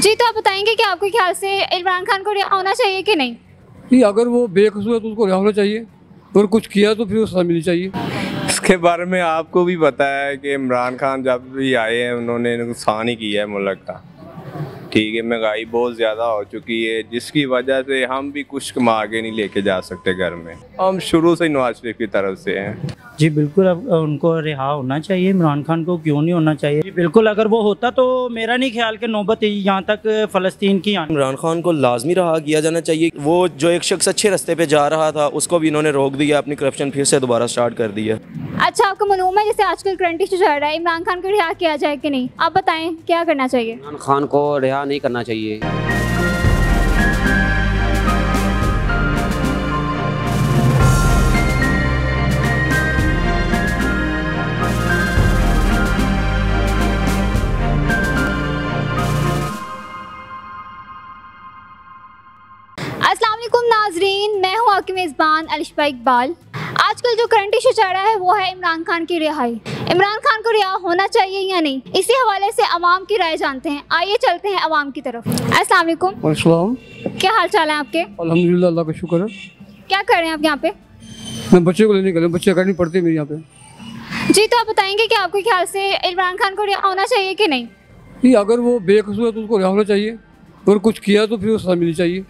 जी, तो आप बताएंगे कि आपके ख्याल से इमरान खान को रिहा होना चाहिए कि नहीं? कि अगर वो बेकसूर है तो उसको रिहा होना चाहिए, और कुछ किया तो फिर उसको सजा मिलनी चाहिए। इसके बारे में आपको भी पता है कि इमरान खान जब भी आए हैं उन्होंने नुकसान ही किया है मुल्क का। ठीक है, महंगाई बहुत ज़्यादा हो चुकी है जिसकी वजह से हम भी कुछ कमा के नहीं लेके जा सकते घर में। हम शुरू से नवाज शरीफ की तरफ से हैं। जी बिल्कुल, अब उनको रिहा होना चाहिए। इमरान खान को क्यों नहीं होना चाहिए? जी बिल्कुल, अगर वो होता तो मेरा नहीं ख्याल कि नौबत यहाँ तक फ़लस्तीन की आनी। इमरान खान को लाजमी रहा किया जाना चाहिए। वो जो एक शख्स अच्छे रास्ते पे जा रहा था उसको भी इन्होंने रोक दिया, अपनी करप्शन फिर से दोबारा स्टार्ट कर दिया। अच्छा, आपको मालूम है जैसे आजकल करंट इशू चल रहा है, इमरान खान को रिहा किया जाए कि नहीं? आप बताएं क्या करना चाहिए? इमरान खान को रिहा नहीं करना चाहिए। अस्सलाम वालेकुम नाजरीन, मैं हूँ आपकी मेज़बान अलिशा इकबाल। आजकल जो करंट इशू चल रहा है वो है इमरान खान की रिहाई। इमरान खान को रिहा होना चाहिए या नहीं, इसी हवाले से अवाम की राय जानते हैं। आइए चलते हैं अवाम की तरफ। अस्सलाम वालेकुम। अस्सलाम। क्या हाल चाल है आपके? अल्हम्दुलिल्लाह, अल्लाह का शुक्र है। क्या कर रहे हैं आप यहाँ पे? मैं बच्चे को लेने के लिए, बच्चे अकेडमी पढ़ते हैं मेरे यहाँ पे। जी, तो आप बताएंगे कि आपके ख्याल से इमरान खान को रिहा होना चाहिए कि नहीं? कि अगर वो बेकसूर है तो उसको रिहा होना चाहिए, और कुछ किया तो फिर उसको सजा मिलनी चाहिए।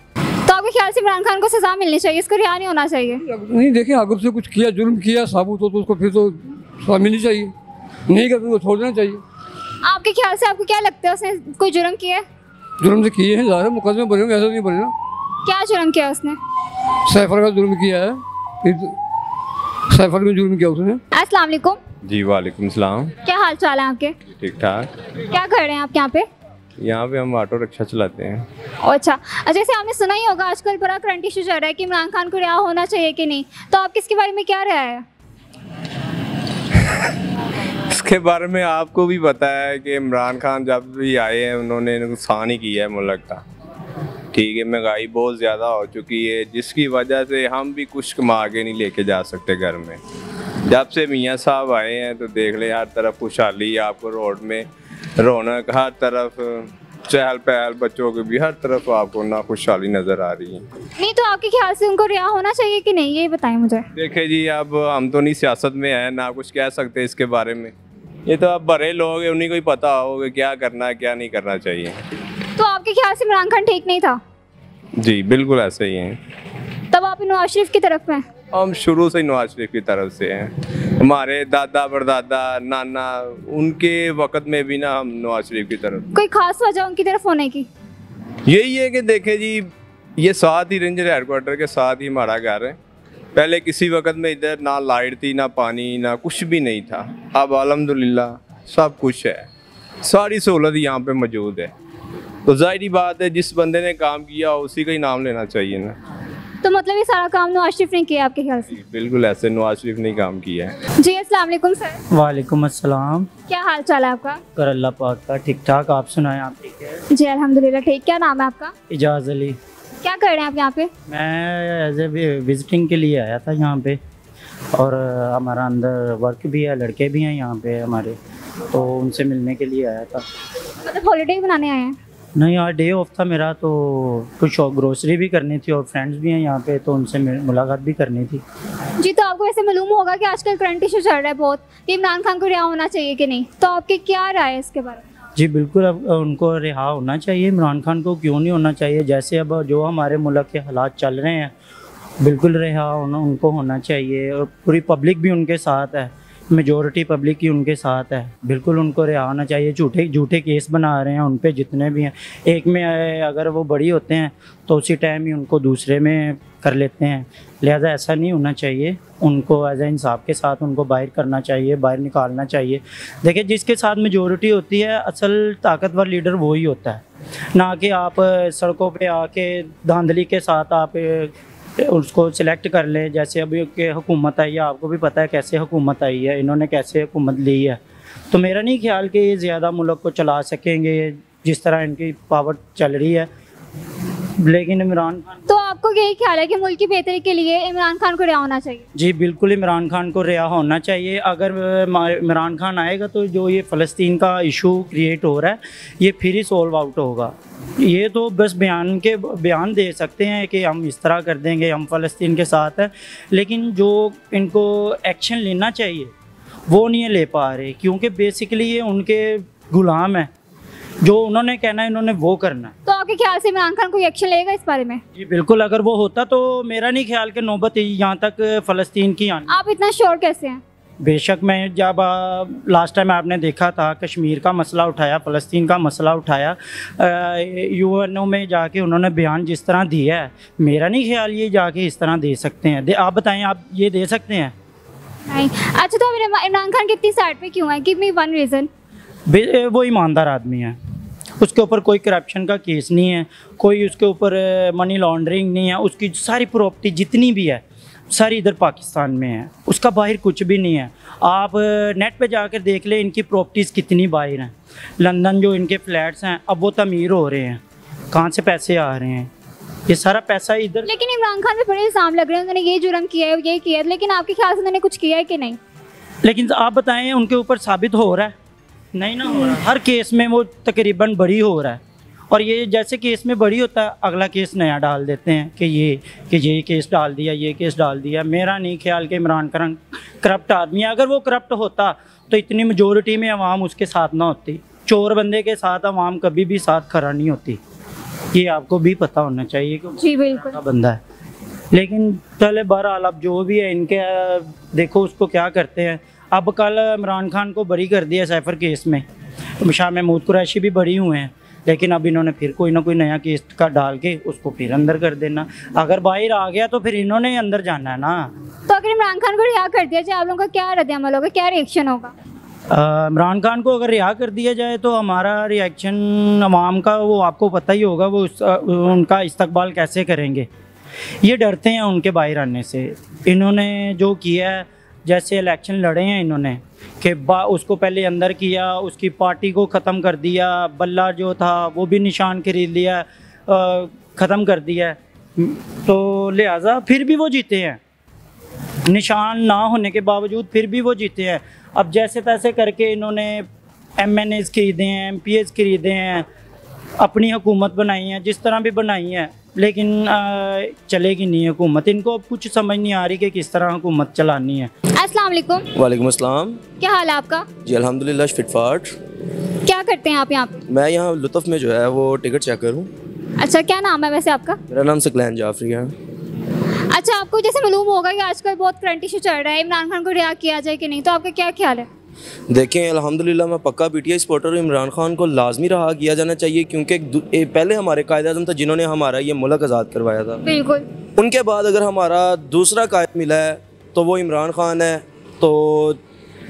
तो आपके ख्याल से इमरान खान को सजा मिलनी चाहिए, इसको रिहा नहीं होना चाहिए? नहीं, देखिए अगर उसने कुछ किया, जुर्म किया साबुत हो तो उसको फिर तो सजा मिलनी चाहिए, नहीं करते तो छोड़ देना चाहिए। आपके ख्याल से आपको क्या लगता है, उसने कोई जुर्म किया है? जुर्म से किए हैं, ज़्यादा मुकदमे बने होंगे, ऐसा नहीं बने ना। क्या जुर्म किया उसने? सैफर का जुर्म किया है, फिर सैफर में जुर्म किया उसने। अस्सलाम वालेकुम। जी वालेकुम सलाम। क्या हाल चाल है आपके? ठीक ठाक। क्या कर रहे हैं आप यहाँ पे? यहाँ पे हम ऑटो रिक्शा चलाते हैं। अच्छा, जैसे आपने सुना ही होगा आजकल बड़ा करंट इशू चल रहा है कि इमरान खान को रिहा होना चाहिए कि नहीं, तो आपकी इसके बारे में क्या राय है? इसके बारे में आपको भी पता है कि इमरान खान जब भी आए हैं उन्होंने नुकसान ही किया है मुल्क का। ठीक है, महंगाई बहुत ज़्यादा हो चुकी है जिसकी वजह से हम भी कुछ कमा के नहीं लेके जा सकते घर में। जब से मियाँ साहब आए हैं तो देख ले, हर तरफ खुशहाली है, आपको रोड में रौनक, हर तरफ चहल पहल, बच्चों की भी हर तरफ आपको ना खुशहाली नज़र आ रही है। नहीं, तो आपके ख्याल से उनको रिहा होना चाहिए कि नहीं, ये बताएं मुझे। देखिए जी, अब हम तो नहीं सियासत में हैं, ना कुछ कह सकते इसके बारे में। ये तो अब बड़े लोग हैं, उन्हीं को ही पता होगा क्या करना है क्या नहीं करना चाहिए। तो आपके ख्याल से इमरान खान ठीक नहीं था? जी बिल्कुल ऐसे ही हैं। तब आप नवाज शरीफ की तरफ में? हम शुरू से ही नवाज शरीफ की तरफ से हैं। हमारे दादा परदादा नाना उनके वक़्त में भी ना हम नवाज शरीफ की तरफ। कोई खास वजह उनकी तरफ होने की? यही है कि देखें जी, ये साथ ही रेंजर हेडक्वार्टर के साथ ही हमारा घर है। पहले किसी वक़्त में इधर ना लाइट थी, ना पानी, ना कुछ भी नहीं था। अब अल्हम्दुलिल्लाह सब कुछ है, सारी सहूलत यहाँ पे मौजूद है। तो जाहिर बात है जिस बंदे ने काम किया उसी का ही नाम लेना चाहिए ना। तो मतलब ये सारा काम नवाज शरीफ ने किया आपके ख्याल से? बिल्कुल ऐसे नवाज शरीफ ने काम किया है। जी, अस्सलाम वालेकुम सर। वालेकुम अस्सलाम। क्या हाल चाल है आपका? कर अल्लाह पाक का, ठीक ठाक। आप सुनाएं, आप ठीक है? जी अल्हम्दुलिल्लाह ठीक। क्या नाम है आपका? इजाज़ अली। क्या कर रहे हैं आप यहाँ पे? मैं एज ए विजिटिंग के लिए आया था यहाँ पे, और हमारा अंदर वर्क भी है, लड़के भी हैं यहाँ पे हमारे, तो उनसे मिलने के लिए आया था। मतलब हॉलीडे बनाने आए हैं? नहीं, यार डे ऑफ था मेरा, तो कुछ ग्रोसरी भी करनी थी और फ्रेंड्स भी हैं यहाँ पे, तो उनसे मुलाकात भी करनी थी। जी, तो आपको ऐसे मालूम होगा कि आजकल करंट इशू चल रहा है बहुत कि इमरान खान को रिहा होना चाहिए कि नहीं, तो आपकी क्या राय है इसके बारे में? जी बिल्कुल, अब उनको रिहा होना चाहिए। इमरान खान को क्यों नहीं होना चाहिए? जैसे अब जो हमारे मुल्क के हालात चल रहे हैं, बिल्कुल रिहा होना उनको होना चाहिए, और पूरी पब्लिक भी उनके साथ है, मेजॉरिटी पब्लिक ही उनके साथ है। बिल्कुल उनको रिहा होना चाहिए। झूठे केस बना रहे हैं उन पे जितने भी हैं, एक में अगर वो बड़ी होते हैं तो उसी टाइम ही उनको दूसरे में कर लेते हैं, लिहाजा ऐसा नहीं होना चाहिए। उनको एज ए इंसाफ के साथ उनको बाहर करना चाहिए, बाहर निकालना चाहिए। देखिए, जिसके साथ मेजॉरिटी होती है, असल ताकतवर लीडर वो ही होता है, ना कि आप सड़कों पे आके धांधली के साथ आप उसको सिलेक्ट कर लें। जैसे अभी के हुकूमत आई है, आपको भी पता है कैसे हुकूमत आई है, इन्होंने कैसे हुकूमत ली है। तो मेरा नहीं ख्याल कि ये ज़्यादा मुल्क को चला सकेंगे जिस तरह इनकी पावर चल रही है। लेकिन इमरान खान, तो आपको यही ख्याल है कि मुल्क की बेहतरी के लिए इमरान खान को रिहा होना चाहिए? जी बिल्कुल, इमरान खान को रिहा होना चाहिए। अगर इमरान खान आएगा तो जो ये फ़लस्तीन का इशू क्रिएट हो रहा है ये फिर ही सॉल्व आउट होगा। ये तो बस बयान दे सकते हैं कि हम इस तरह कर देंगे, हम फ़लस्तीन के साथ हैं, लेकिन जो इनको एक्शन लेना चाहिए वो नहीं ले पा रहे, क्योंकि बेसिकली ये उनके गुलाम हैं। जो उन्होंने कहना है इन्होंने वो करना है। तो आपके ख्याल से इमरान खान कोई एक्शन लेगा इस बारे में? जी बिल्कुल, अगर वो होता तो मेरा नहीं ख्याल कि नौबत यहाँ तक फ़लस्तीन की आनी। आप इतना श्योर कैसे हैं? बेशक, मैं जब लास्ट टाइम आपने देखा था कश्मीर का मसला उठाया, फ़लस्तीन का मसला उठाया, यूएनओ में जाके उन्होंने बयान जिस तरह दिया है, मेरा नहीं ख्याल ये जाके इस तरह दे सकते हैं। आप बताएं, आप ये दे सकते हैं? नहीं। अच्छा, तो इमरान खान कितनी साइड पे क्यों है? Give me one reason. वो ईमानदार आदमी है, उसके ऊपर कोई करप्शन का केस नहीं है, कोई उसके ऊपर मनी लॉन्ड्रिंग नहीं है, उसकी सारी प्रॉपर्टी जितनी भी है सारी इधर पाकिस्तान में है, उसका बाहर कुछ भी नहीं है। आप नेट पे जाकर देख ले इनकी प्रॉपर्टीज़ कितनी बाहर हैं। लंदन जो इनके फ्लैट्स हैं अब वो तमीर हो रहे हैं, कहाँ से पैसे आ रहे हैं? ये सारा पैसा इधर। लेकिन इमरान खान पे बड़े इल्ज़ाम लग रहे हैं, उन्होंने ये जुर्म किया है, ये किया है, लेकिन आपके ख्याल से उन्होंने कुछ किया है कि नहीं? लेकिन आप बताएं, उनके ऊपर साबित हो रहा है? नहीं ना हो रहा। हर केस में वो तकरीबन बरी हो रहा है, और ये जैसे केस में बड़ी होता है अगला केस नया डाल देते हैं कि ये केस डाल दिया, ये केस डाल दिया। मेरा नहीं ख्याल कि इमरान खान करप्ट आदमी है। अगर वो करप्ट होता तो इतनी मेजोरिटी में अवाम उसके साथ ना होती। चोर बंदे के साथ अवाम कभी भी साथ खड़ा नहीं होती, ये आपको भी पता होना चाहिए कि जी बिल्कुल बंदा है। लेकिन चले बहरहाल अब जो भी है इनके देखो उसको क्या करते हैं। अब कल इमरान खान को बरी कर दिया सैफर केस में, शाह महमूद कुरैशी भी बरी हुए हैं, लेकिन अब इन्होंने फिर कोई ना कोई नया केस का डाल के उसको फिर अंदर कर देना। अगर बाहर आ गया तो फिर इन्होंने अंदर जाना है ना। तो अगर इमरान खान को रिहा कर दिया जाए, आप लोगों का क्या रद्द-ए-अमल होगा, क्या रिएक्शन होगा? इमरान खान को अगर रिहा कर दिया जाए तो हमारा रिएक्शन अवाम का वो आपको पता ही होगा, वो उनका इस्तकबाल कैसे करेंगे। ये डरते हैं उनके बाहर आने से। इन्होंने जो किया है, जैसे इलेक्शन लड़े हैं इन्होंने कि उसको पहले अंदर किया, उसकी पार्टी को ख़त्म कर दिया, बल्ला जो था वो भी निशान खरीद लिया, ख़त्म कर दिया, तो लिहाजा फिर भी वो जीते हैं। निशान ना होने के बावजूद फिर भी वो जीते हैं। अब जैसे तैसे करके इन्होंने MNAs खरीदे हैं, MPs खरीदे हैं, अपनी हुकूमत बनाई है, जिस तरह भी बनाई है, लेकिन चलेगी नहीं हुकूमत। इनको अब कुछ समझ नहीं आ रही कि किस तरह हुकूमत चलानी है। अस्सलाम वालेकुम। वालेकुम अस्सलाम। क्या हाल है आपका? जी अल्हम्दुलिल्लाह फिटफाट। क्या करते हैं आप यहाँ पे? मैं यहाँ लुत्फ़ में जो है वो टिकट चेकर हूँ। अच्छा, क्या नाम है वैसे आपका? मेरा नाम सकलैन जाफरी है। अच्छा, आपको जैसे मालूम होगा कि आजकल बहुत करंट इशू चल रहा है, इमरान खान को रिहा किया जाए कि नहीं, तो आपका क्या ख्याल है? देखें, अल्हम्दुलिल्लाह मैं पक्का PTI सपोर्टर हूँ। इमरान खान को लाजमी रहा किया जाना चाहिए, क्योंकि पहले हमारे कायद-ए-आज़म था जिन्होंने हमारा ये मुल्क आज़ाद करवाया था। बिल्कुल। उनके बाद अगर हमारा दूसरा कायद मिला है तो वो इमरान खान है। तो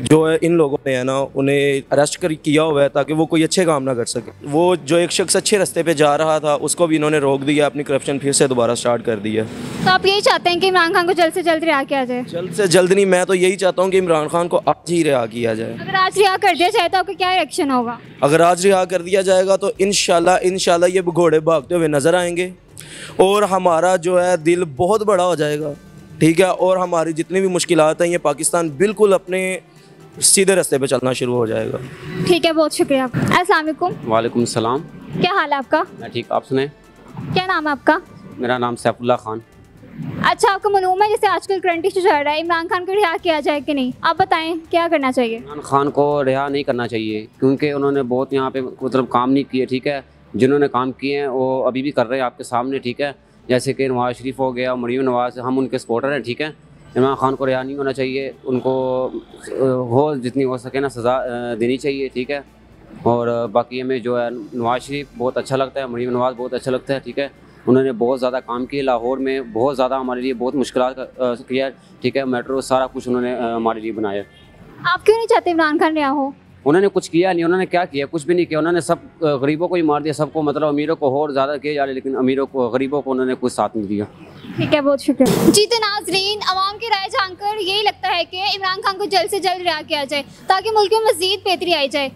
जो है इन लोगों ने है ना उन्हें अरेस्ट किया हुआ है ताकि वो कोई अच्छे काम ना कर सके। वो जो एक शख्स अच्छे रास्ते पे जा रहा था उसको भी इन्होंने रोक दिया, अपनी करप्शन फिर से दोबारा स्टार्ट कर दी है। तो आप यही चाहते हैं कि इमरान खान को जल्द से जल्द रिहा किया जाए? जल्द से जल्द नहीं, मैं तो यही चाहता हूँ कि इमरान खान को आज ही रिहा किया जाए। अगर आज रिहा कर दिया जाए तो आपका क्या रिएक्शन होगा? अगर आज रिहा कर दिया जाएगा तो इंशाल्लाह ये घोड़े भागते हुए नज़र आएंगे और हमारा जो है दिल बहुत बड़ा हो जाएगा, ठीक है, और हमारी जितनी भी मुश्किलात हैं ये पाकिस्तान बिल्कुल अपने सीधे रास्ते पे चलना शुरू हो जाएगा। ठीक है, बहुत शुक्रिया। अस्सलाम वालेकुम। वालेकुम सलाम। क्या हाल है आपका? मैं ठीक, आप सुने? क्या नाम है आपका? मेरा नाम सैफुल्लाह खान। अच्छा, आपको मालूम है जैसे आजकल करंट इशू चल रहा है, इमरान खान को रिहा किया जाए कि नहीं, आप बताएं क्या करना चाहिए? इमरान खान को रिहा नहीं करना चाहिए, क्योंकि उन्होंने बहुत यहाँ पे मतलब काम नहीं किए, ठीक है। जिन्होंने काम किए हैं वो अभी भी कर रहे हैं आपके सामने, ठीक है। जैसे कि नवाज़ शरीफ हो गया, मरीम नवाज़, हम उनके सपोर्टर हैं, ठीक है। इमरान खान को रिहा नहीं होना चाहिए, उनको हो जितनी हो सके ना सज़ा देनी चाहिए, ठीक है। और बाकी हमें जो है नवाज़ शरीफ बहुत अच्छा लगता है, मरीम नवाज़ बहुत अच्छा लगता है, ठीक है। उन्होंने बहुत ज़्यादा काम किए, लाहौर में बहुत ज़्यादा हमारे लिए बहुत मुश्किलात किया, ठीक है। मेट्रो सारा कुछ उन्होंने हमारे लिए बनाया। आप क्यों नहीं चाहते इमरान खान रिहा हो? उन्होंने कुछ किया नहीं, उन्होंने क्या किया? कुछ भी नहीं किया। उन्होंने सब गरीबों को ही मार दिया, सबको, मतलब अमीरों को और ज़्यादा किया जा रहा है, लेकिन अमीरों को, गरीबों को उन्होंने कुछ साथ नहीं दिया। ठीक है, बहुत शुक्रिया। जी तो नाज़रीन, अवाम की राय जानकर यही लगता है कि इमरान खान को जल्द से जल्द रिहा किया जाए ताकि मुल्क में मज़ीद बेहतरी आई जाए।